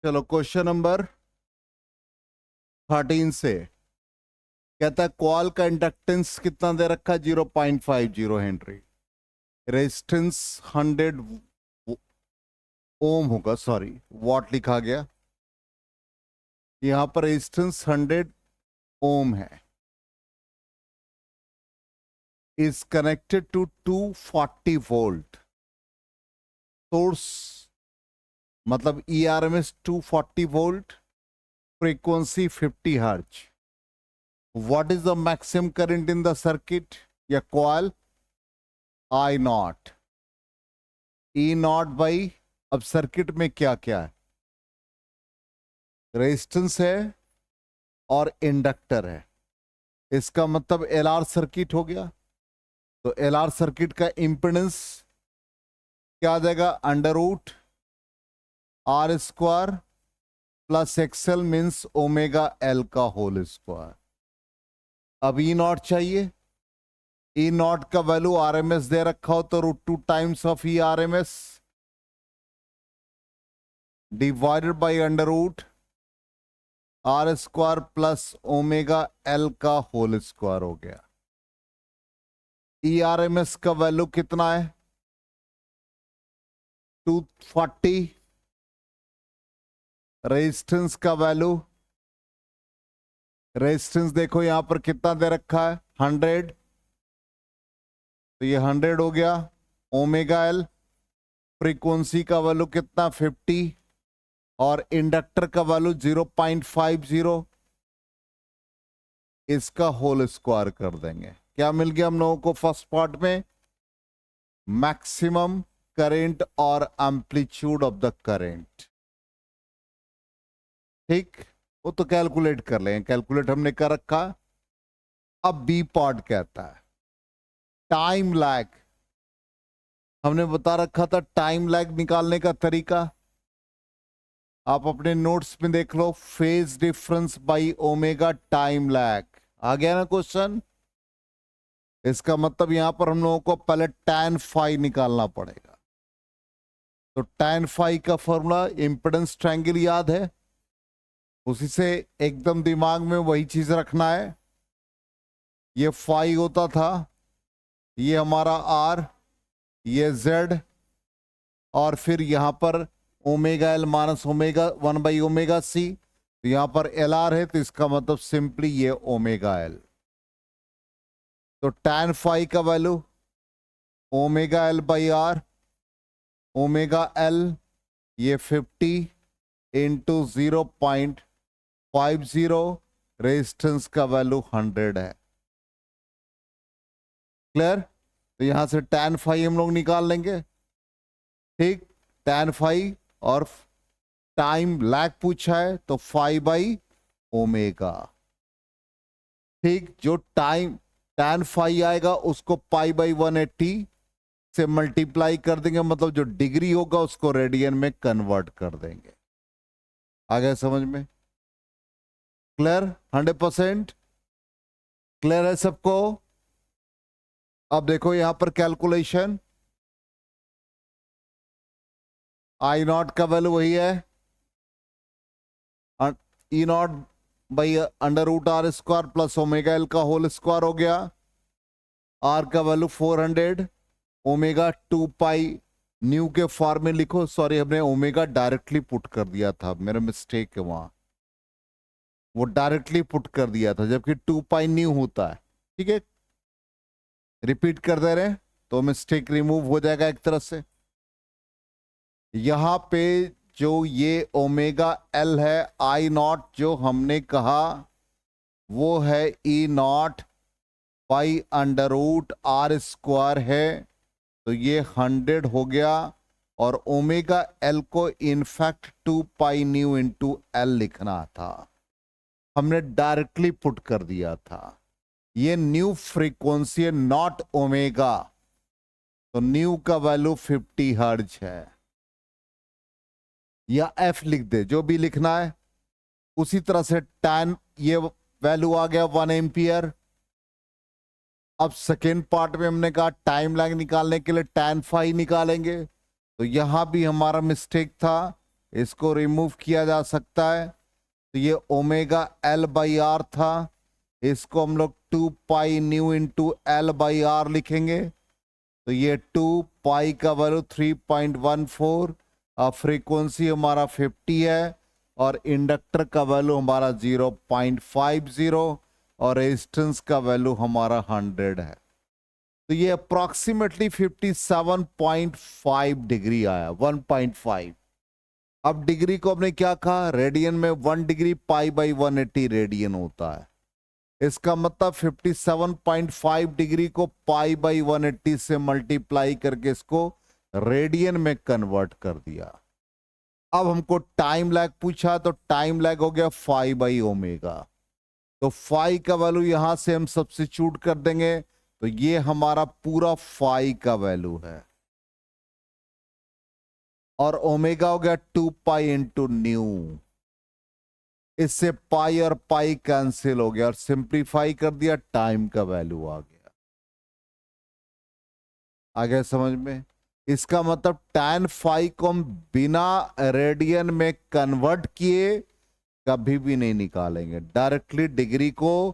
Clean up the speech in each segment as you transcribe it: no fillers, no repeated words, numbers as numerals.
चलो question number 13 से कहता है कॉल का इंडक्टेंस कितना दे रखा है 0.50 हेनरी। रेजिस्टेंस 100 ओम होगा, सॉरी वॉट लिखा गया, यहां पर रेजिस्टेंस 100 ओम है। Is connected to 240 volt source, मतलब ERMS 240 volt, frequency 50 hertz. What is the maximum current in the circuit या coil? I not E not by, अब सर्किट में क्या क्या है, रेजिस्टेंस है और इंडक्टर है, इसका मतलब LR सर्किट हो गया। तो LR सर्किट का इंपेडेंस क्या आ जाएगा, √R² plus XL means omega L का होल स्क्वायर। अब E नॉट चाहिए, E नॉट का वैल्यू RMS दे रखा हो तो √2 times of ERMS divided by √R² plus omega L का होल स्क्वायर हो गया। ERMS का वैल्यू कितना है 240, रेजिस्टेंस का वैल्यू, रेजिस्टेंस देखो यहां पर कितना दे रखा है 100, तो ये 100 हो गया। ओमेगा L, फ्रीक्वेंसी का वैल्यू कितना 50 और इंडक्टर का वैल्यू 0.50, इसका होल स्क्वायर कर देंगे। क्या मिल गया हम लोगों को फर्स्ट पार्ट में? मैक्सिमम करंट और एम्पलीट्यूड ऑफ द करंट। ठीक, वो तो कैलकुलेट कर लेंगे, कैलकुलेट हमने कर रखा। अब बी पार्ट कहता है टाइम लैग, हमने बता रखा था टाइम लैग निकालने का तरीका, आप अपने नोट्स में देख लो, phase difference by omega time lag. आ गया ना क्वेश्चन? इसका मतलब यहां पर हम लोगों को पहले tan phi निकालना पड़ेगा। तो tan phi का फॉर्मूला इंपेडेंस ट्रायंगल याद है, उसी से एकदम दिमाग में वही चीज रखना है। ये phi होता था, ये हमारा R, ये Z, और फिर यहां पर ओमेगा L माइनस ओमेगा 1/ओमेगा C, तो यहां पर LR है, तो इसका मतलब सिंपली ये ओमेगा L। तो tan phi का value omega L/R, omega L ये 50 इंटू 0.50, रेजिस्टेंस का वैल्यू 100 है। क्लियर? तो यहां से tan phi हम लोग निकाल लेंगे। ठीक, tan phi और टाइम लैग पूछा है तो phi/ओमेगा। ठीक, जो टाइम tan phi आएगा उसको π/180 से मल्टीप्लाई कर देंगे, मतलब जो डिग्री होगा उसको रेडियन में कन्वर्ट कर देंगे। आ गया समझ में? क्लियर? 100% क्लियर है सबको? अब देखो यहां पर कैलकुलेशन, I नॉट का वैल्यू वही है E not by √R² plus omega L का होल स्क्वायर हो गया। R का वैल्यू 400, ओमेगा 2 पाई न्यू के फॉर्म में लिखो, सॉरी हमने ओमेगा डायरेक्टली पुट कर दिया था, मेरा मिस्टेक है वहां, वो डायरेक्टली पुट कर दिया था जबकि 2 पाई न्यू होता है। ठीक है, रिपीट कर दे रहे हैं तो मिस्टेक रिमूव हो जाएगा एक तरह से। यहां पे जो ये ओमेगा L है, I नॉट जो हमने कहा वो है E नॉट बाई √R² है, तो ये 100 हो गया। और ओमेगा L को in fact 2 pi nu into L लिखना था, हमने डायरेक्टली पुट कर दिया था। ये न्यू फ्रीक्वेंसी है, नॉट ओमेगा, तो न्यू का वैल्यू 50 हर्ट्ज है, या F लिख दे, जो भी लिखना है। उसी तरह से tan, ये वैल्यू आ गया 1 एम्पियर। अब सेकेंड पार्ट में हमने कहा टाइम लैग निकालने के लिए tan phi निकालेंगे, तो यहां भी हमारा मिस्टेक था, इसको रिमूव किया जा सकता है, तो ये ओमेगा एल बाई आर था, इसको हम लोग 2 pi nu into L by R लिखेंगे, तो ये 2 पाई का वैल्यू 3.14, फ्रीक्वेंसी हमारा 50 है और इंडक्टर का वैल्यू हमारा 0.50 और रेजिस्टेंस का वैल्यू हमारा 100 है। तो ये अप्रोक्सीमेटली 57.5 डिग्री आया, 1.5। अब डिग्री को हमने क्या कहा, रेडियन में 1 डिग्री पाई बाई 180 रेडियन होता है। इसका मतलब 57.5 डिग्री को पाई बाई 180 से मल्टीप्लाई करके इसको रेडियन में कन्वर्ट कर दिया। अब हमको टाइम लैग पूछा, तो टाइम लैग हो गया 5 बाई ओमेगा, तो 5 का वैल्यू यहां से हम सब्स्टिट्यूट कर देंगे, तो ये हमारा पूरा 5 का वैल्यू है और ओमेगा हो गया 2 पाई इंटू न्यू। इससे पाई और पाई कैंसिल हो गया और सिंप्लीफाई कर दिया, टाइम का वैल्यू आ गया। आ गया समझ में? इसका मतलब tan फाई को हम बिना रेडियन में कन्वर्ट किए कभी भी नहीं निकालेंगे, डायरेक्टली डिग्री को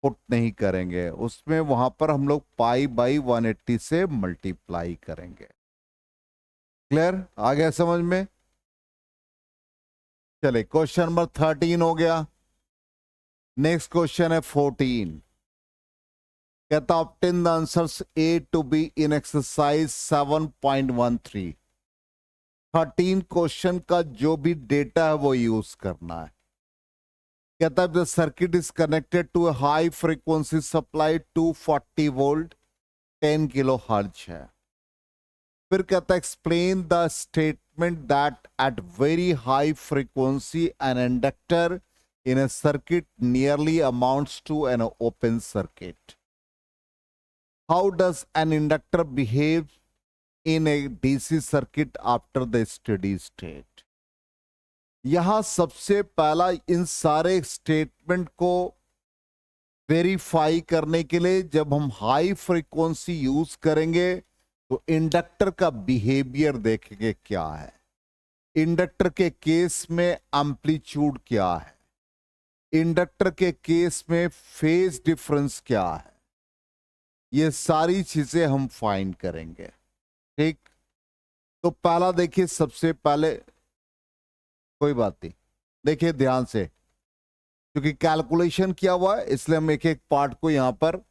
पुट नहीं करेंगे, उसमें वहां पर हम लोग पाई बाई 180 से मल्टीप्लाई करेंगे। क्लियर? आ गया समझ में? चले, क्वेश्चन नंबर 13 हो गया। नेक्स्ट क्वेश्चन है 14। कहता obtain the answers A to B in exercise 7.13। 13 question का जो भी डेटा है वो यूज करना है। कहता है the circuit is connected to a high frequency supply 240 volt 10 kilo hertz है। फिर कहता है explain the statement that at very high frequency an inductor in a circuit nearly amounts to an open circuit. How does an inductor behave in a DC circuit after the steady state? यहां सबसे पहला इन सारे statement को verify करने के लिए जब हम हाई फ्रीक्वेंसी यूज करेंगे तो इंडक्टर का बिहेवियर देखेंगे क्या है, इंडक्टर के केस में एम्पलीट्यूड क्या है, इंडक्टर के केस में फेज डिफरेंस क्या है, ये सारी चीजें हम फाइंड करेंगे। ठीक, तो पहला देखिए, सबसे पहले कोई बात नहीं, देखिए ध्यान से, क्योंकि कैलकुलेशन किया हुआ है इसलिए हम एक एक पार्ट को यहां पर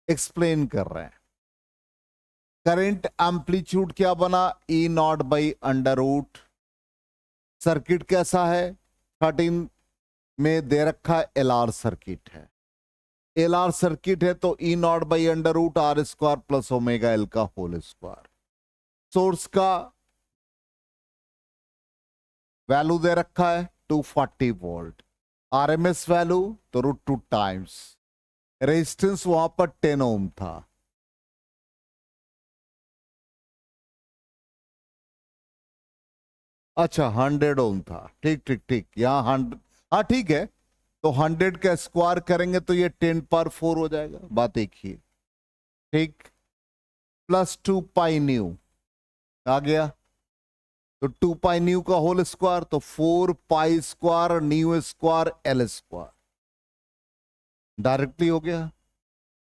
एक्सप्लेन कर रहे हैं। करंट एम्पलीट्यूड क्या बना, E not by under root. Circuit कैसा है, 13 में दे रखा है एलआर सर्किट है, एलआर सर्किट है तो E not by under root R square plus omega L का होल स्क्वायर। सोर्स का वैल्यू दे रखा है 240 वोल्ट, आरएमएस वैल्यू तो √2 टाइम्स, रेजिस्टेंस वहां पर 10 ओम था। अच्छा 100 ओम था, ठीक ठीक ठीक, यहां 100, हाँ ठीक है, तो 100 का स्क्वायर करेंगे तो ये 10 पावर 4 हो जाएगा, बात एक ही। ठीक, प्लस 2 पाई न्यू आ गया, तो 2 पाई न्यू का होल स्क्वायर तो 4 pi square nu square L square, directly हो गया।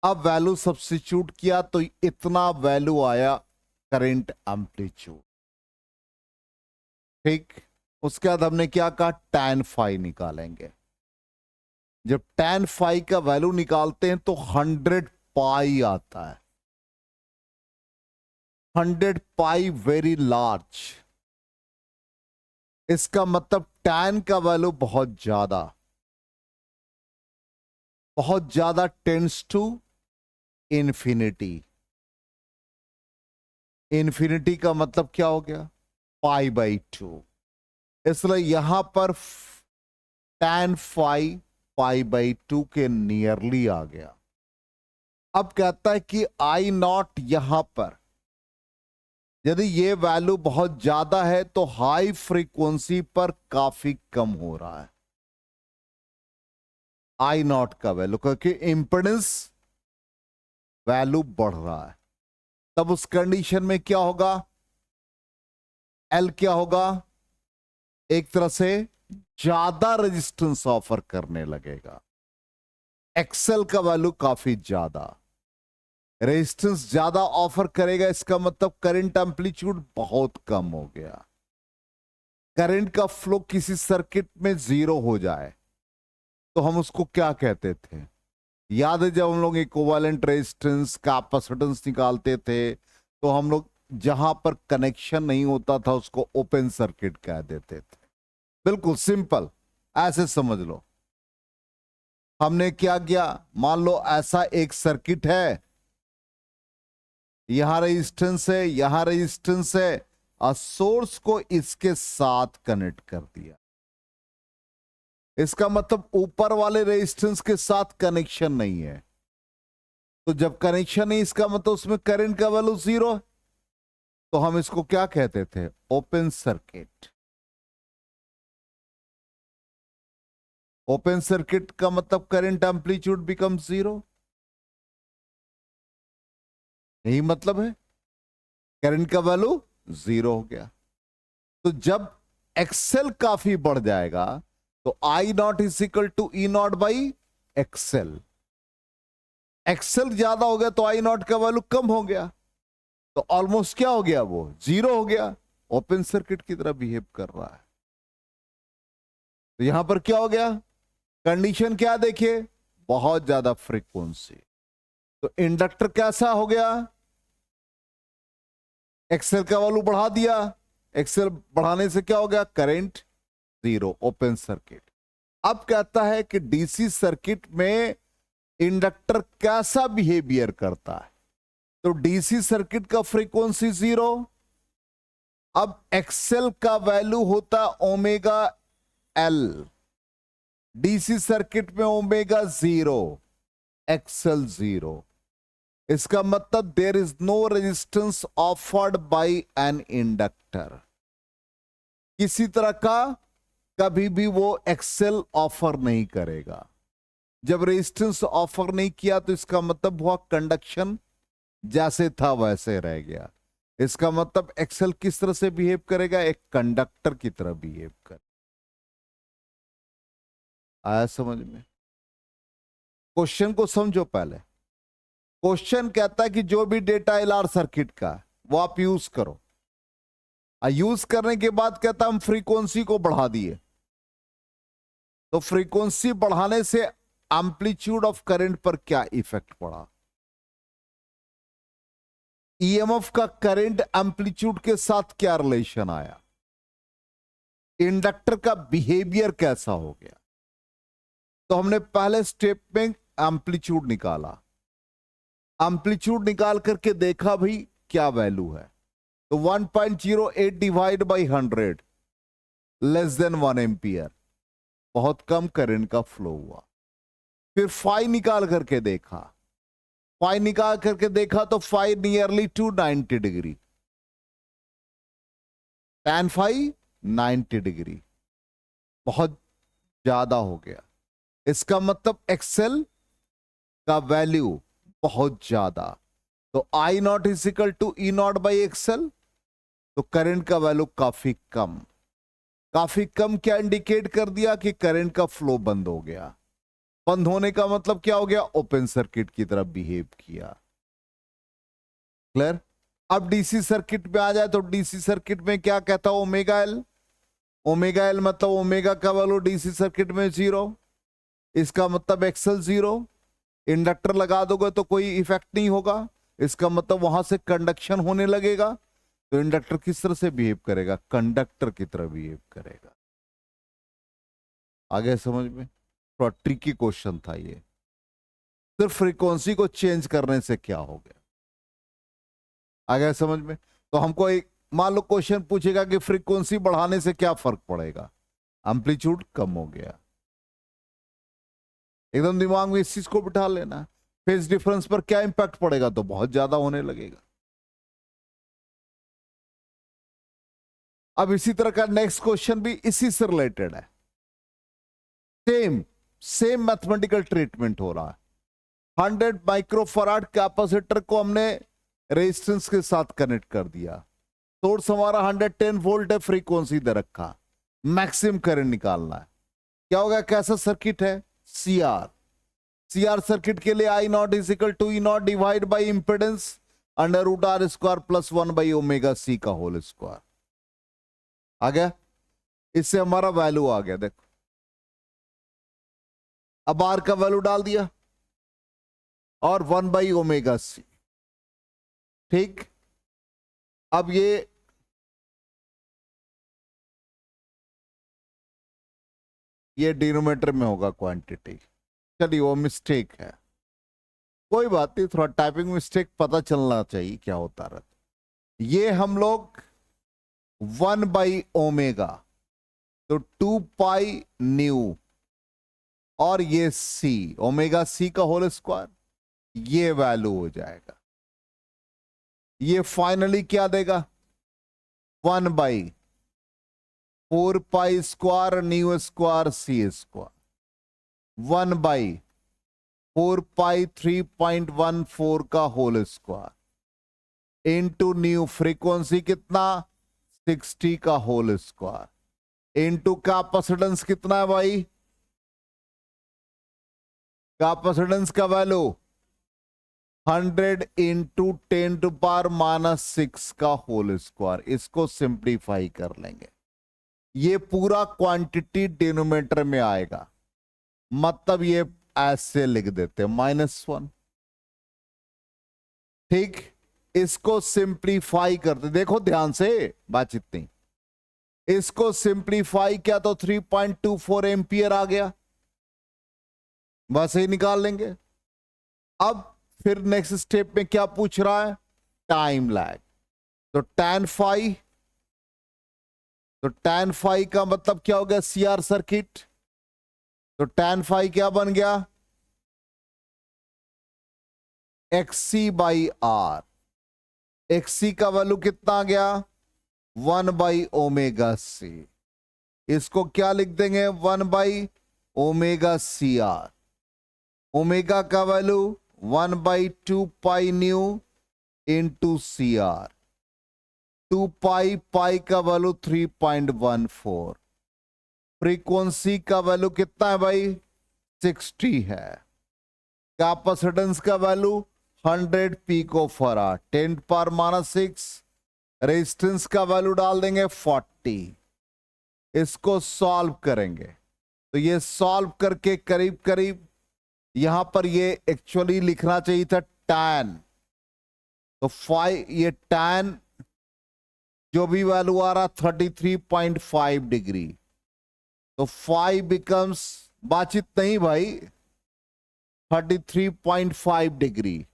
अब वैल्यू सब्स्टिट्यूट किया तो इतना वैल्यू आया करंट एम्पलीट्यूड। ठीक, उसके बाद हमने क्या कहा, tan फाई निकालेंगे। जब tan फाई का वैल्यू निकालते हैं तो 100 पाई आता है, 100 पाई वेरी लार्ज। इसका मतलब tan का वैल्यू बहुत ज्यादा टेंड्स टू इंफिनिटी। इंफिनिटी का मतलब क्या हो गया, पाई बाई 2, इसलिए यहां पर tan फाई पाई बाई 2 के नियरली आ गया। अब कहता है कि आई नॉट यहां पर यदि ये वैल्यू बहुत ज्यादा है तो हाई फ्रीक्वेंसी पर काफी कम हो रहा है आई नॉट का वैल्यू, क्योंकि इंपेडेंस वैल्यू बढ़ रहा है। तब उस कंडीशन में क्या होगा, एल क्या होगा, एक तरह से ज्यादा रेजिस्टेंस ऑफर करने लगेगा। एक्सेल का वैल्यू काफी ज्यादा, रेजिस्टेंस ज्यादा ऑफर करेगा, इसका मतलब करंट एम्पलीट्यूड बहुत कम हो गया। करंट का फ्लो किसी सर्किट में जीरो हो जाए तो हम उसको क्या कहते थे? याद है जब हम लोग इक्विवेलेंट रेजिस्टेंस कैपेसिटेंस निकालते थे तो हम लोग जहां पर कनेक्शन नहीं होता था उसको ओपन सर्किट कह देते थे। बिल्कुल सिंपल, ऐसे समझ लो। हमने क्या किया, मान लो ऐसा एक सर्किट है, यहां रेजिस्टेंस है, यहां रेजिस्टेंस है, और सोर्स को इसके साथ कनेक्ट कर दिया। इसका मतलब ऊपर वाले रेजिस्टेंस के साथ कनेक्शन नहीं है। तो जब कनेक्शन नहीं, इसका मतलब उसमें करंट का वैल्यू जीरो है। तो हम इसको क्या कहते थे? Open circuit. ओपन सर्किट का मतलब करंट एम्पलीट्यूड बिकम जीरो, यही मतलब है, करंट का वैल्यू जीरो हो गया। तो जब एक्सेल काफी बढ़ जाएगा तो I not is equal to E not by XL. XL ज्यादा हो गया तो आई नॉट का वैल्यू कम हो गया, तो ऑलमोस्ट क्या हो गया, वो जीरो हो गया। ओपन सर्किट की तरह बिहेव कर रहा है। तो यहां पर क्या हो गया, कंडीशन क्या देखिए, बहुत ज्यादा फ्रीक्वेंसी। तो इंडक्टर कैसा हो गया, एक्सेल का वैल्यू बढ़ा दिया, एक्सेल बढ़ाने से क्या हो गया, करंट जीरो, ओपन सर्किट। अब कहता है कि डीसी सर्किट में इंडक्टर कैसा बिहेवियर करता है। तो डीसी सर्किट का फ्रीक्वेंसी जीरो। अब एक्सेल का वैल्यू होता ओमेगा एल, डीसी सर्किट में ओमेगा जीरो, एक्सेल जीरो। इसका मतलब there is no resistance offered by an inductor. किसी तरह का कभी भी वो एक्सेल ऑफर नहीं करेगा। जब रेजिस्टेंस ऑफर नहीं किया तो इसका मतलब हुआ कंडक्शन जैसे था वैसे रह गया। इसका मतलब एक्सेल किस तरह से बिहेव करेगा, एक कंडक्टर की तरह बिहेव कर। आया समझ में? क्वेश्चन को समझो पहले। क्वेश्चन कहता है कि जो भी डेटा एलआर सर्किट का वो आप यूज करो। यूज करने के बाद कहता हम फ्रीक्वेंसी को बढ़ा दिए, तो फ्रीक्वेंसी बढ़ाने से एम्पलीट्यूड ऑफ करंट पर क्या इफेक्ट पड़ा। ईएमएफ का करंट एम्पलीट्यूड के साथ क्या रिलेशन आया, इंडक्टर का बिहेवियर कैसा हो गया। तो हमने पहले स्टेप में एम्पलीट्यूड निकाला, एम्पलीट्यूड निकाल करके देखा भाई क्या वैल्यू है। तो 1.08 divide by 100 less than 1 ampere, बहुत कम करंट का फ्लो हुआ। फिर फाई निकाल करके देखा, फाई निकाल करके देखा तो phi nearly 290 degree, tan phi 90 degree, बहुत ज्यादा हो गया। इसका मतलब एक्सेल का वैल्यू बहुत ज्यादा। तो I not is equal to E not by XL, तो करंट का वैल्यू काफी कम। काफी कम क्या इंडिकेट कर दिया कि करंट का फ्लो बंद हो गया। बंद होने का मतलब क्या हो गया, ओपन सर्किट की तरफ बिहेव किया। क्लियर? अब डीसी सर्किट में आ जाए तो डीसी सर्किट में क्या कहता है, ओमेगा एल। ओमेगा एल मतलब ओमेगा का वैल्यू डीसी सर्किट में जीरो, इसका मतलब एक्सेल जीरो। इंडक्टर लगा दोगे तो कोई इफेक्ट नहीं होगा, इसका मतलब वहां से कंडक्शन होने लगेगा। तो इंडक्टर किस तरह से बिहेव करेगा, कंडक्टर की तरह बिहेव करेगा। आगे समझ में? थोड़ा ट्रिकी क्वेश्चन था ये। सिर्फ फ्रीक्वेंसी को चेंज करने से क्या हो गया, आगे समझ में? तो हमको एक मान लो क्वेश्चन पूछेगा कि फ्रीक्वेंसी बढ़ाने से क्या फर्क पड़ेगा, एम्पलीट्यूड कम हो गया। एकदम दिमाग में इस चीज को बिठा लेना। फेज डिफरेंस पर क्या इंपैक्ट पड़ेगा, तो बहुत ज्यादा होने लगेगा। अब इसी तरह का नेक्स्ट क्वेश्चन भी इसी से रिलेटेड है। सेम मैथमेटिकल ट्रीटमेंट हो रहा है। 100 माइक्रोफराड कैपेसिटर को हमने रेजिस्टेंस के साथ कनेक्ट कर दिया। सोर्स हमारा 110 वोल्ट है, फ्रीक्वेंसी दे रखा। मैक्सिमम करंट निकालना है। क्या होगा, कैसा सर्किट है, सीआर। सीआर सर्किट के लिए I not is equal to E not divide by impedance under root R square plus 1/ω/c का होल स्क्वायर। आ गया, इससे हमारा वैल्यू आ गया। देखो अब आर का वैल्यू डाल दिया और 1/ω/c। ठीक, अब ये डिनोमिनेटर में होगा क्वांटिटी। चलिए वो मिस्टेक है, कोई बात नहीं, थोड़ा टाइपिंग मिस्टेक पता चलना चाहिए क्या होता रहता। ये हम लोग 1/ω, तो 2π न्यू, और ये c ω/c का होल स्क्वायर, ये वैल्यू हो जाएगा। ये फाइनली क्या देगा, 1/4π square nu square c square, 1/4π 3.14 का whole square into nu frequency कितना 60 का होल स्क्वायर इंटू कैपेसिटेंस कितना है भाई, कैपेसिटेंस का वैल्यू 100 इंटू 10⁻⁻⁶ का होल स्क्वायर। इसको सिंप्लीफाई कर लेंगे, ये पूरा क्वांटिटी डिनोमिनेटर में आएगा, मतलब ये ऐसे लिख देते -1। ठीक, इसको सिंप्लीफाई करते, देखो ध्यान से बात इतनी, इसको सिंप्लीफाई किया तो 3.24 एम्पियर आ गया, बस ही निकाल लेंगे। अब फिर नेक्स्ट स्टेप में क्या पूछ रहा है, टाइम लैग। तो tan phi का मतलब क्या हो गया, सीआर सर्किट। तो tan phi क्या बन गया, XC/R। XC का वैल्यू कितना आ गया, 1/ω/c। इसको क्या लिख देंगे, 1/ω/CR। ओमेगा का वैल्यू 1/2π न्यू इंटू CR। 2π का वैल्यू 3.14। फ्रीक्वेंसी का वैल्यू कितना है भाई, 60 है। कैपेसिटेंस का वैल्यू 100 पिकोफराड 10⁻⁻⁶। रेजिस्टेंस का वैल्यू डाल देंगे 40। इसको सॉल्व करेंगे तो ये सॉल्व करके करीब करीब यहां पर ये एक्चुअली लिखना चाहिए था tan। तो ये tan जो भी वैल्यू आ रहा 33.5 डिग्री, तो 5 बिकम्स, बातचीत नहीं भाई, 33.5 डिग्री।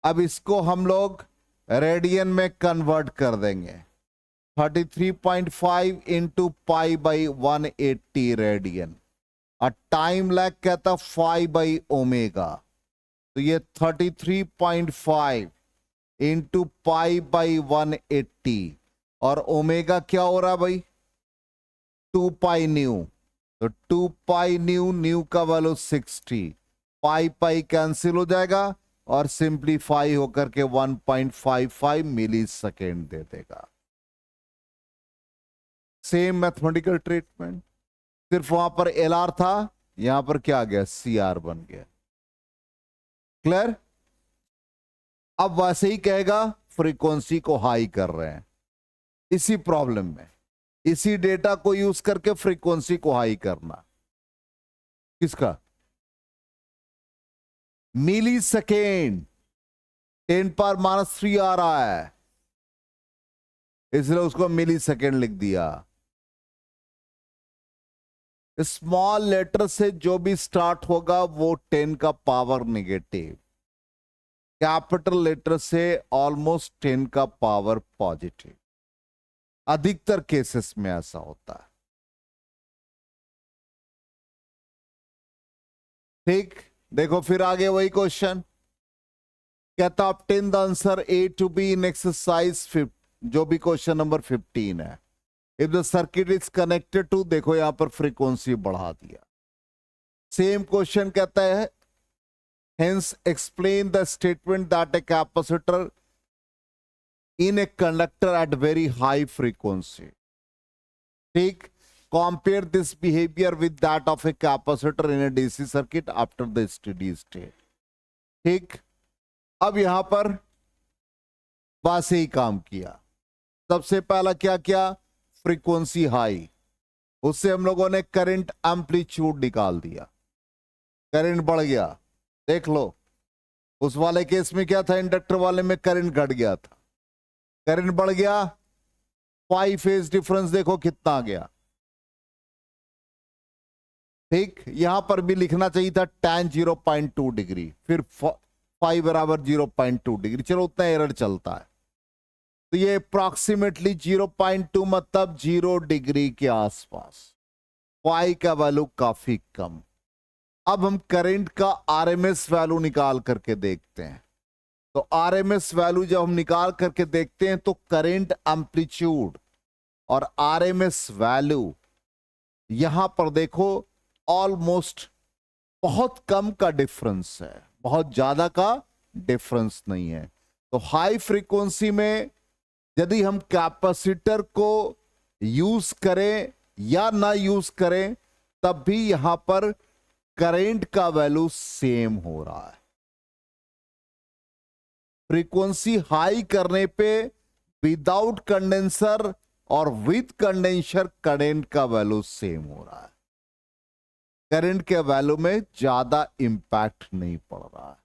अब इसको हम लोग रेडियन में कन्वर्ट कर देंगे, 33.5 इंटू π/180 रेडियन, और टाइम लैग कहता 5/ω। तो ये 33.5 इंटू π/180, और ओमेगा क्या हो रहा है भाई, 2π न्यू। तो 2π न्यू का वैल्यू 60, पाई कैंसिल हो जाएगा और सिंप्लीफाई होकर के 1.55 मिली सेकेंड दे देगा। सेम मैथमेटिकल ट्रीटमेंट, सिर्फ वहां पर LR था, यहां पर क्या आ गया, CR बन गया। क्लियर। अब वैसे ही कहेगा फ्रीक्वेंसी को हाई कर रहे हैं, इसी प्रॉब्लम में इसी डेटा को यूज करके फ्रीक्वेंसी को हाई करना। किसका, मिली सेकेंड 10⁻³ आ रहा है, इसलिए उसको मिली सेकेंड लिख दिया। स्मॉल लेटर से जो भी स्टार्ट होगा वो 10 का पावर नेगेटिव, कैपिटल लेटर से ऑलमोस्ट 10 का पावर पॉजिटिव। अधिकतर केसेस में ऐसा होता है। ठीक, देखो फिर आगे वही क्वेश्चन कहता obtain the answer A to B in exercise 5, जो भी क्वेश्चन नंबर 15 है। If the circuit is connected to, देखो यहां पर फ्रीक्वेंसी बढ़ा दिया। सेम क्वेश्चन कहता है hence explain the statement that a capacitor in a conductor at very high frequency. ठीक, compare this behavior with that of a capacitor in a DC circuit after the steady state. ठीक, अब यहां पर बस ही काम किया। सबसे पहला क्या किया, फ्रीक्वेंसी हाई, उससे हम लोगों ने करंट एम्पलीट्यूड निकाल दिया, करंट बढ़ गया। देख लो उस वाले केस में क्या था, इंडक्टर वाले में करंट घट गया था, करंट बढ़ गया, 5 फेज डिफरेंस देखो कितना आ गया। ठीक, यहां पर भी लिखना चाहिए था tan 0.2 डिग्री, फिर 5 बराबर 0.2 डिग्री, चलो उतना एरर चलता है। तो ये अप्रोक्सीमेटली 0.2 मतलब 0 डिग्री के आसपास, पाई का वैल्यू काफी कम। अब हम करंट का आरएमएस वैल्यू निकाल करके देखते हैं। तो आरएमएस वैल्यू जब हम निकाल करके देखते हैं तो करंट एम्पलीट्यूड और आरएमएस वैल्यू यहां पर देखो ऑलमोस्ट बहुत कम का डिफरेंस है, बहुत ज्यादा का डिफरेंस नहीं है। तो हाई फ्रीक्वेंसी में यदि हम कैपेसिटर को यूज करें या ना यूज करें तब भी यहां पर करंट का वैल्यू सेम हो रहा है। फ्रीक्वेंसी हाई करने पे विदाउट कंडेंसर और विद कंडेंसर करंट का वैल्यू सेम हो रहा है, करंट के वैल्यू में ज्यादा इंपैक्ट नहीं पड़ रहा है।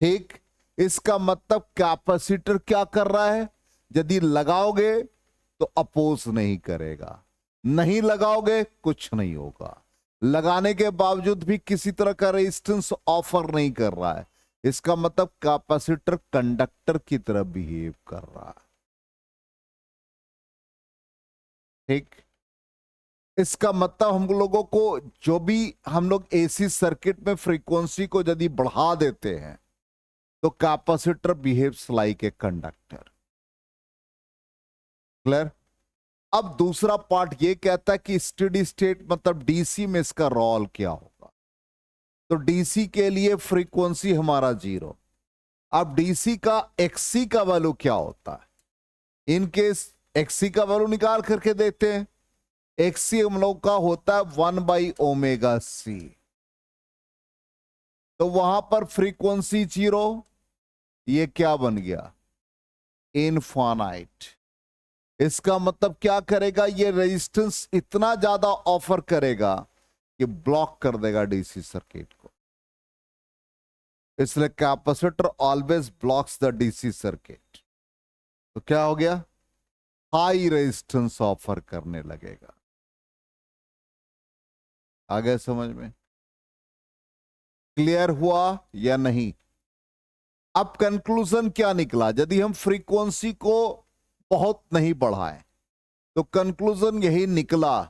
ठीक, इसका मतलब कैपेसिटर क्या कर रहा है, यदि लगाओगे तो अपोज नहीं करेगा, नहीं लगाओगे कुछ नहीं होगा, लगाने के बावजूद भी किसी तरह का रेजिस्टेंस ऑफर नहीं कर रहा है, इसका मतलब कैपेसिटर कंडक्टर की तरह बिहेव कर रहा है। ठीक, इसका मतलब हम लोगों को जो भी हम लोग एसी सर्किट में फ्रीक्वेंसी को यदि बढ़ा देते हैं तो capacitor behaves like a conductor. Clear? अब दूसरा पार्ट ये कहता है कि स्टेडी स्टेट मतलब डीसी में इसका रोल क्या होगा। तो डीसी के लिए फ्रीक्वेंसी हमारा 0। अब डीसी का एक्सी का वैल्यू क्या होता है, इन केस एक्सी का वैल्यू निकाल करके देते हैं। एक्सी हम लोग का होता है 1/ω/c। तो वहां पर फ्रीक्वेंसी 0, ये क्या बन गया, इनफाइनाइट। इसका मतलब क्या करेगा, ये रेजिस्टेंस इतना ज्यादा ऑफर करेगा कि ब्लॉक कर देगा डीसी सर्किट को। इसलिए capacitor always blocks the DC circuit. तो क्या हो गया, हाई रेजिस्टेंस ऑफर करने लगेगा। आ गया समझ में? क्लियर हुआ या नहीं? अब कंक्लूजन क्या निकला, यदि हम फ्रीक्वेंसी को बहुत नहीं बढ़ाएं तो कंक्लूजन यही निकला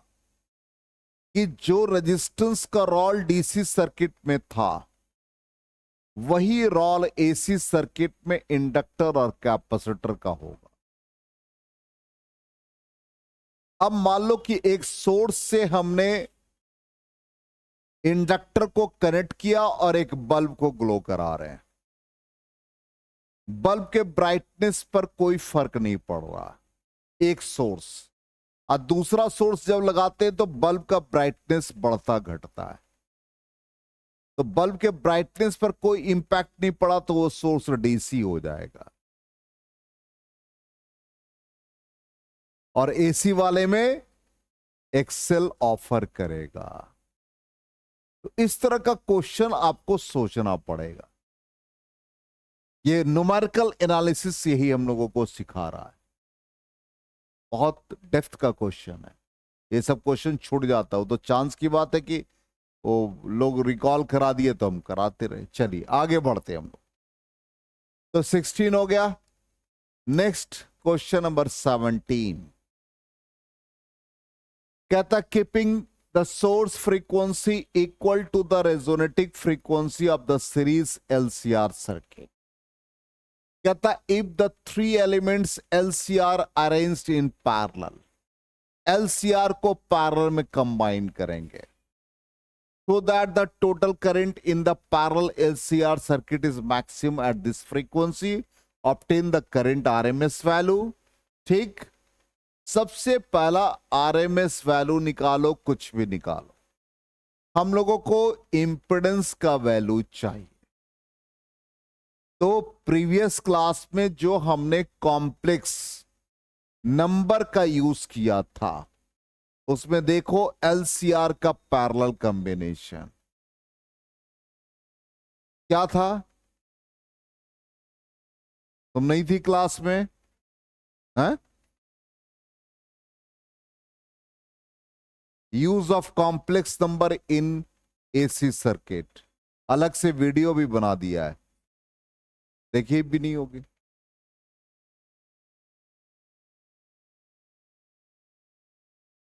कि जो रेजिस्टेंस का रोल डीसी सर्किट में था वही रोल एसी सर्किट में इंडक्टर और कैपेसिटर का होगा। अब मान लो कि एक सोर्स से हमने इंडक्टर को कनेक्ट किया और एक बल्ब को ग्लो करा रहे हैं, बल्ब के ब्राइटनेस पर कोई फर्क नहीं पड़ रहा, एक सोर्स। और दूसरा सोर्स जब लगाते हैं तो बल्ब का ब्राइटनेस बढ़ता घटता है। तो बल्ब के ब्राइटनेस पर कोई इंपैक्ट नहीं पड़ा तो वो सोर्स डीसी हो जाएगा, और एसी वाले में एक्सेल ऑफर करेगा। तो इस तरह का क्वेश्चन आपको सोचना पड़ेगा। ये न्यूमेरिकल एनालिसिस यही हम लोगों को सिखा रहा है। बहुत डेप्थ का क्वेश्चन है, ये सब क्वेश्चन छूट जाता हो तो चांस की बात है कि वो लोग रिकॉल करा दिए तो हम कराते रहे। चलिए आगे बढ़ते हम लोग। तो 16 हो गया। नेक्स्ट क्वेश्चन नंबर 17 कहता keeping the source frequency equal to the resonating frequency of the series LCR circuit. कहता if the three elements LCR arranged in parallel, LCR को parallel में combine करेंगे so that the total current in the parallel LCR circuit is maximum at this frequency, obtain the current RMS value. ठीक, सबसे पहला RMS value निकालो, कुछ भी निकालो, हम लोगों को इंपेडेंस का वैल्यू चाहिए। तो प्रीवियस क्लास में जो हमने कॉम्प्लेक्स नंबर का यूज किया था उसमें देखो एलसीआर का पैरेलल कॉम्बिनेशन क्या था? तुम नहीं थी क्लास में? हैं? Use of complex number in AC circuit, अलग से वीडियो भी बना दिया है, देखिए भी नहीं होगी।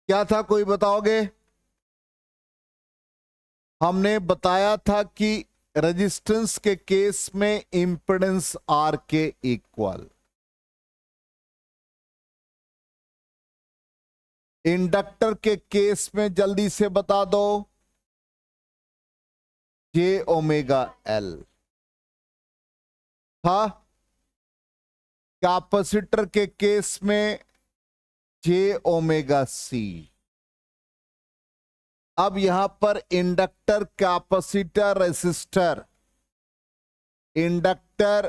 क्या था, कोई बताओगे? हमने बताया था कि रेजिस्टेंस के केस में इंपेडेंस आर के इक्वल, इंडक्टर के केस में जल्दी से बता दो जे ओमेगा एल था, कैपेसिटर के केस में जे ओमेगा सी। अब यहां पर inductor, capacitor, resistor, inductor,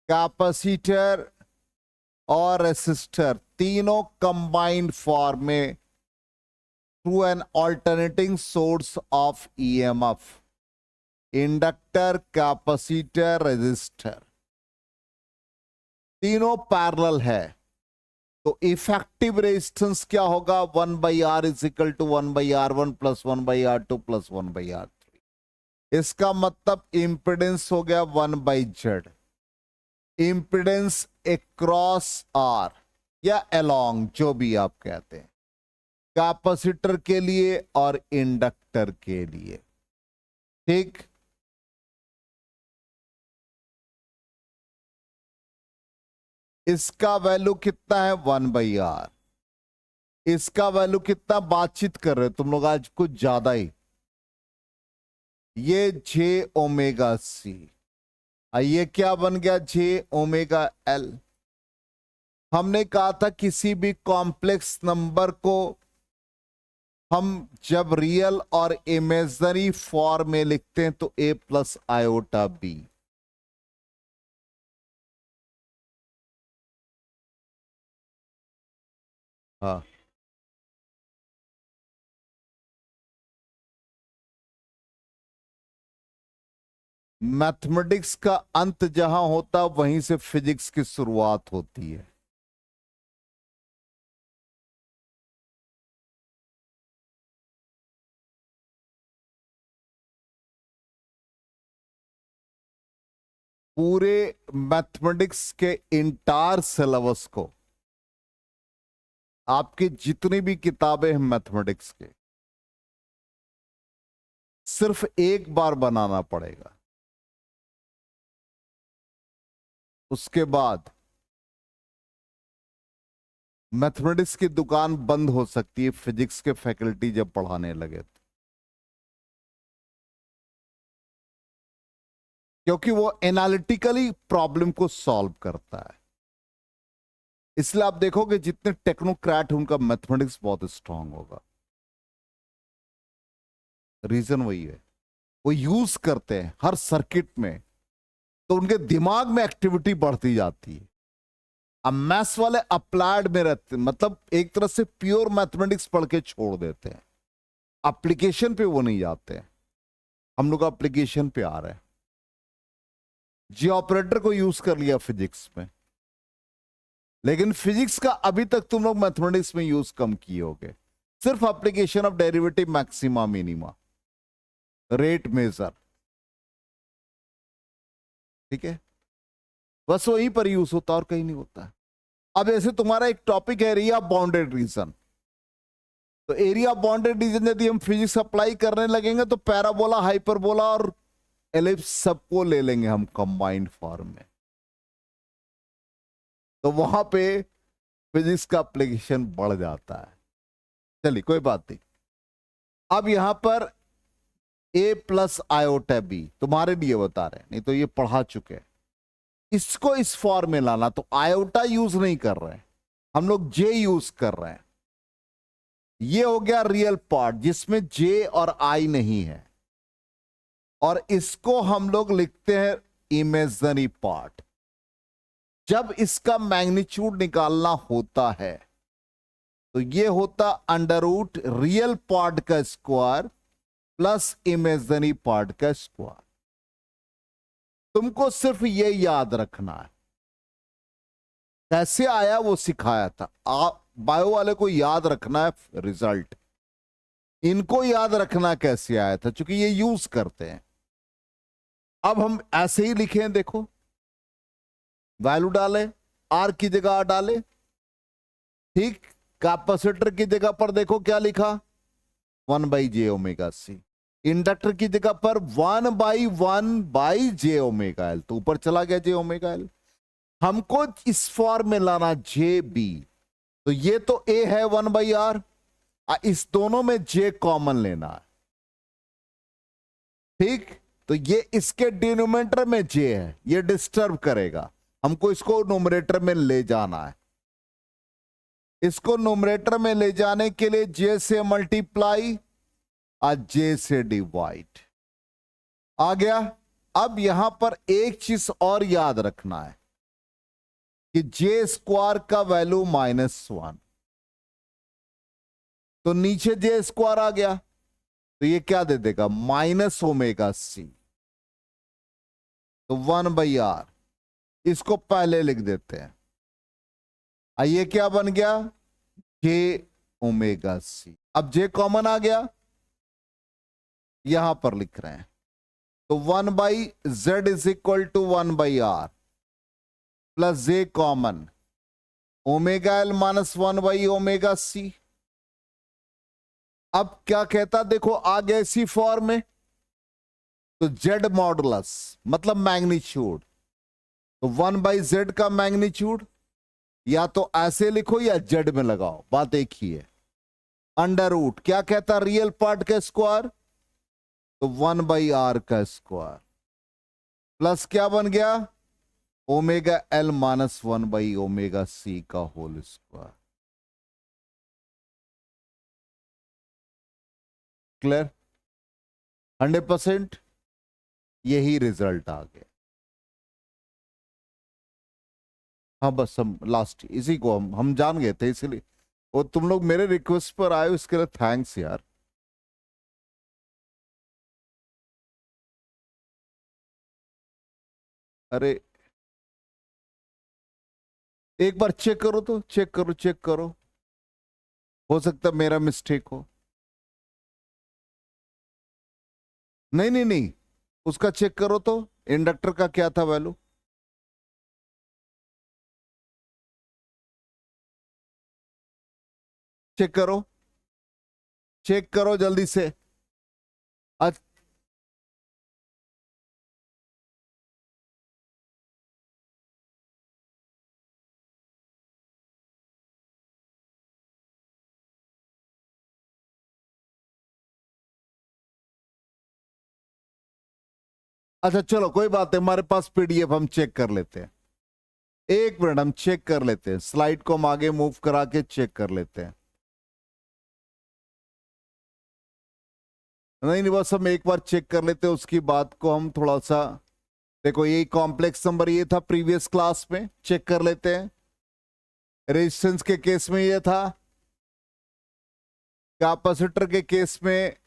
capacitor और रेसिस्टर तीनों कंबाइंड फॉर्म में through an alternating source of EMF, inductor, capacitor, resistor तीनों पैरेलल है। तो इफेक्टिव रेजिस्टेंस क्या होगा? 1/R is equal to 1/R1 plus 1/R2 plus 1/R3। इसका मतलब इंपेडेंस हो गया 1/Z, इंपेडेंस अक्रॉस आर या अलोंग, जो भी आप कहते हैं, कैपेसिटर के लिए और इंडक्टर के लिए। ठीक, इसका वैल्यू कितना है? 1/R। इसका वैल्यू कितना? बातचीत कर रहे हो तुम लोग आज कुछ ज्यादा ही। ये जे ओमेगा सी, ये क्या बन गया? जे ओमेगा एल। हमने कहा था किसी भी कॉम्प्लेक्स नंबर को हम जब रियल और इमेजिनरी फॉर्म में लिखते हैं तो ए प्लस आयोटा बी। हाँ, मैथमेटिक्स का अंत जहां होता वहीं से फिजिक्स की शुरुआत होती है। पूरे मैथमेटिक्स के इंटायर सिलेबस को, आपकी जितनी भी किताबें हैं मैथमेटिक्स के, सिर्फ एक बार बनाना पड़ेगा। उसके बाद मैथमेटिक्स की दुकान बंद हो सकती है फिजिक्स के फैकल्टी जब पढ़ाने लगे तो। क्योंकि वो एनालिटिकली प्रॉब्लम को सॉल्व करता है। इसलिए आप देखोगे जितने टेक्नोक्रेट उनका मैथमेटिक्स बहुत स्ट्रांग होगा। रीजन वही है, वो यूज करते हैं हर सर्किट में, तो उनके दिमाग में एक्टिविटी बढ़ती जाती है। अब मैथ्स वाले अप्लाइड में रहते, मतलब एक तरह से प्योर मैथमेटिक्स पढ़ के छोड़ देते हैं, एप्लीकेशन पे वो नहीं जाते हैं। हम लोग एप्लीकेशन पे आ रहे हैं। जी ऑपरेटर को यूज कर लिया फिजिक्स में, लेकिन फिजिक्स का अभी तक तुम लोग मैथमेटिक्स में यूज कम किए होगे। सिर्फ application of derivative, maxima, minima, rate measure, ठीक है, बस वहीं पर यूज होता और कहीं नहीं होता है। अब ऐसे तुम्हारा एक टॉपिक है एरिया बाउंडेड रीजन, तो एरिया बाउंडेड रीजन यदि हम फिजिक्स अप्लाई करने लगेंगे तो पैराबोला, हाइपरबोला और एलिप्स सबको ले लेंगे हम कंबाइंड फॉर्म में, तो वहां पे फिजिक्स का एप्लीकेशन बढ़ जाता है। चलिए कोई बात नहीं। अब यहां पर ए प्लस आयोटा बी तुम्हारे लिए बता रहे हैं, नहीं तो ये पढ़ा चुके हैं। इसको इस फॉर्म में लाना, तो आयोटा यूज नहीं कर रहे हैं, हम लोग जे यूज कर रहे हैं। ये हो गया रियल पार्ट जिसमें जे और आई नहीं है, और इसको हम लोग लिखते हैं इमेजिनरी पार्ट। जब इसका मैग्नीट्यूड निकालना होता है तो ये होता अंडर रूट रियल पार्ट का स्क्वायर प्लस इमेजिनरी पार्ट का स्क्वायर। तुमको सिर्फ ये याद रखना है। कैसे आया वो सिखाया था। आप बायो वाले को याद रखना है रिजल्ट, इनको याद रखना कैसे आया था, क्योंकि ये यूज करते हैं। अब हम ऐसे ही लिखे, देखो वैल्यू डाले, आर की जगह आर डाले, ठीक। कैपेसिटर की जगह पर देखो क्या लिखा, 1/j⍵c। इंडक्टर की जगह पर 1/1/j⍵l, तो ऊपर चला गया j⍵l। हमको इस फॉर्म में लाना JB, तो ये तो A है 1/r, इस दोनों में J कॉमन लेना है, ठीक। तो ये इसके डिनोमिनेटर में J है, ये डिस्टर्ब करेगा, हमको इसको नोमिनेटर में ले जाना है। इसको नोमिनेटर में ले जाने के लिए J से मल्टीप्लाई और J से डिवाइड आ गया। अब यहां पर एक चीज और याद रखना है कि J स्क्वायर का वैल्यू -1, तो नीचे J स्क्वायर आ गया, तो ये क्या दे देगा, -ωc, तो 1/r। इसको पहले लिख देते हैं, ये क्या बन गया, j⍵c। अब J कॉमन आ गया, यहां पर लिख रहे हैं, तो 1/z is equal to 1/r plus J common, ω_l minus 1/ω_c। अब क्या कहता, देखो आ गया इसी फॉर्म में, तो Z मॉडुलस मतलब मैग्नीट्यूड, तो 1/z का मैग्नीट्यूड या तो ऐसे लिखो या Z में लगाओ, बात एक ही है। अंडर रूट क्या कहता, रियल पार्ट का स्क्वायर, तो 1/r का स्क्वायर प्लस क्या बन गया, ω_l माइनस 1/ω_c का होल स्क्वायर। क्लियर, 100%। यही रिजल्ट आ गया। हाँ बस हम लास्ट इसी को हम जान गए थे, इसलिए। और तुम लोग मेरे रिक्वेस्ट पर आए, उसके लिए थैंक्स यार। अरे एक बार चेक करो, तो चेक करो, चेक करो, हो सकता मेरा मिस्टेक हो। नहीं नहीं नहीं, उसका चेक करो तो, इंडक्टर का क्या था वैल्यू। चेक करो, चेक करो जल्दी से। अच्छा, अच्छा चलो कोई बात नहीं, हमारे पास पीडीएफ, हम चेक कर लेते हैं। एक मिनट, हम चेक कर लेते हैं, स्लाइड को हम आगे मूव करा के चेक कर लेते हैं। नहीं नहीं, बस हम एक बार चेक कर लेते हैं, उसकी बात को हम थोड़ा सा, देखो ये कॉम्प्लेक्स नंबर ये था प्रीवियस क्लास में, चेक कर लेते हैं। रेजिस्टेंस के केस में ये था, कैपेसिटर के केस में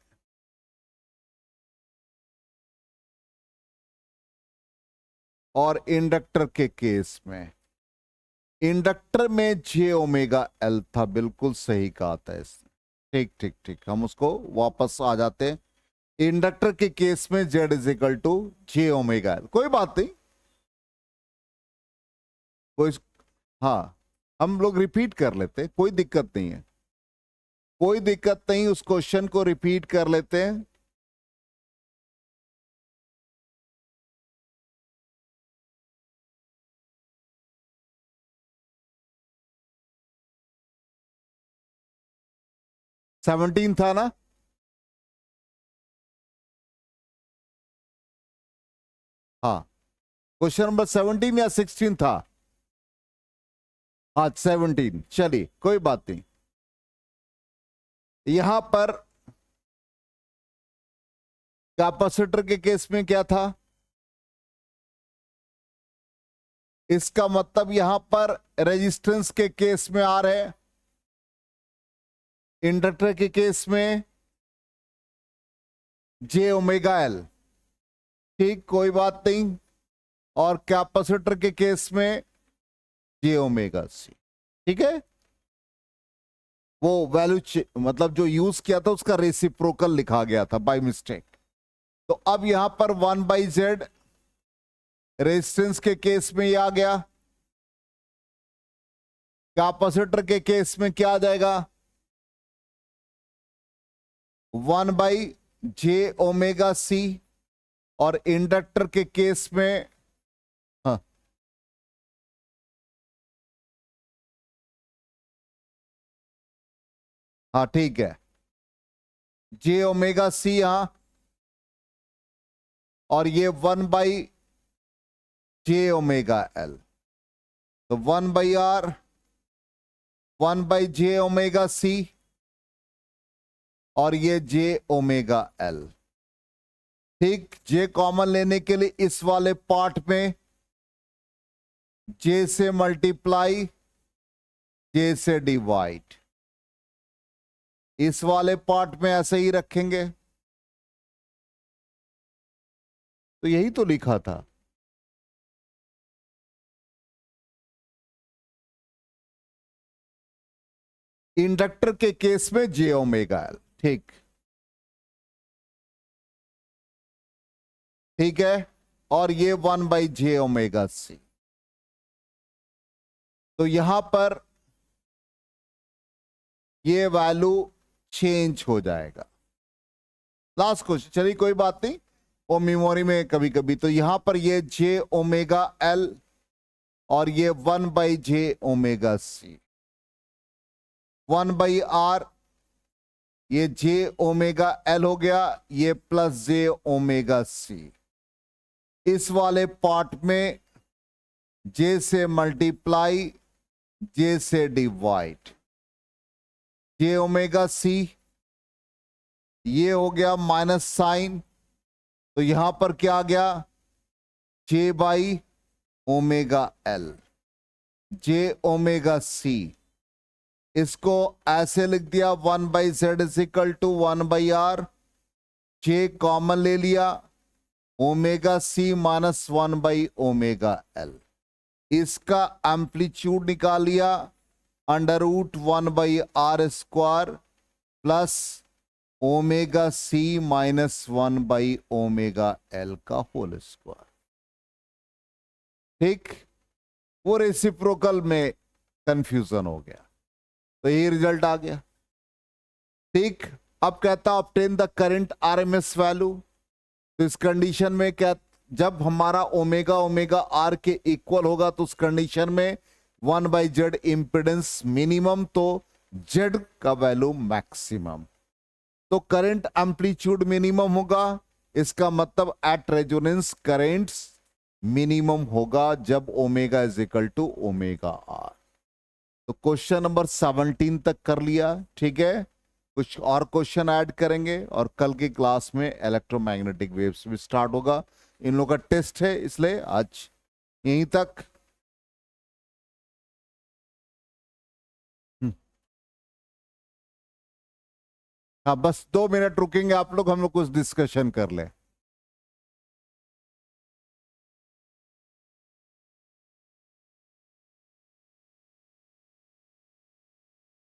और इंडक्टर के केस में। इंडक्टर में j⍵l था, बिल्कुल सही कहा था इसने। ठीक ठीक ठीक, हम उसको वापस आ जाते हैं। इंडक्टर के केस में Z is equal to j⍵l, कोई बात नहीं, कोई, हाँ हम लोग रिपीट कर लेते हैं, कोई दिक्कत नहीं है, कोई दिक्कत नहीं, उस क्वेश्चन को रिपीट कर लेते हैं। सेवनटीन था ना, हाँ क्वेश्चन नंबर 17 या 16 था। हाँ 17, चलिए कोई बात नहीं। यहां पर कैपेसिटर के केस में क्या था, इसका मतलब यहां पर रेजिस्टेंस के केस में आर है, इंडक्टर के केस में जे ओमेगा एल, ठीक कोई बात नहीं, और कैपेसिटर के केस में जे ओमेगा सी, ठीक है। वो वैल्यू मतलब जो यूज किया था उसका रेसिप्रोकल लिखा गया था बाय मिस्टेक। तो अब यहां पर 1/z रेजिस्टेंस के केस में ये आ गया, कैपेसिटर के केस में क्या आ जाएगा, 1/j ओमेगा सी, और इंडक्टर के केस में हाँ हाँ ठीक है, जे ओमेगा सी यहां, और ये 1/j ओमेगा एल, तो 1/r 1/j ओमेगा सी, और ये जे ओमेगा एल, ठीक। जे कॉमन लेने के लिए इस वाले पार्ट में जे से मल्टीप्लाई, जे से डिवाइड, इस वाले पार्ट में ऐसे ही रखेंगे, तो यही तो लिखा था। इंडक्टर के केस में जे ओमेगा एल, ठीक ठीक है, और ये 1/j ओमेगा सी। तो यहां पर ये वैल्यू चेंज हो जाएगा। लास्ट क्वेश्चन, चलिए कोई बात नहीं, वो मेमोरी में कभी कभी। तो यहां पर ये जे ओमेगा एल और ये 1/j ओमेगा सी, 1/r, ये जे ओमेगा एल हो गया, ये प्लस जे ओमेगा सी, इस वाले पार्ट में जे से मल्टीप्लाई, जे से डिवाइड, जे ओमेगा सी, ये हो गया माइनस साइन, तो यहां पर क्या आ गया, J by omega L, J omega C, इसको ऐसे लिख दिया 1/z is equal to 1/r, J common ले लिया, ओमेगा सी माइनस 1/ओमेगा एल, इसका एम्पलीट्यूड निकाल लिया, √1/r² plus omega C minus 1/ओमेगा एल का होल स्क्वायर, ठीक। वो रेसिप्रोकल में कंफ्यूजन हो गया, तो ये रिजल्ट आ गया, ठीक। अब कहता obtain the current RMS value, तो इस कंडीशन में क्या, जब हमारा ओमेगा ओमेगा आर के इक्वल होगा तो उस कंडीशन में 1/z इंपिडेंस मिनिमम, तो z का वैल्यू मैक्सिमम, तो करंट एम्पलीट्यूड मिनिमम होगा, इसका मतलब एट रेजोनेंस करेंट्स मिनिमम होगा जब omega is equal to omega R. तो क्वेश्चन नंबर 17 तक कर लिया, ठीक है। कुछ और क्वेश्चन ऐड करेंगे और कल की क्लास में इलेक्ट्रोमैग्नेटिक वेव्स भी स्टार्ट होगा। इन लोगों का टेस्ट है, इसलिए आज यहीं तक। हाँ बस 2 मिनट रुकेंगे आप लोग, हम लोग कुछ डिस्कशन कर लें।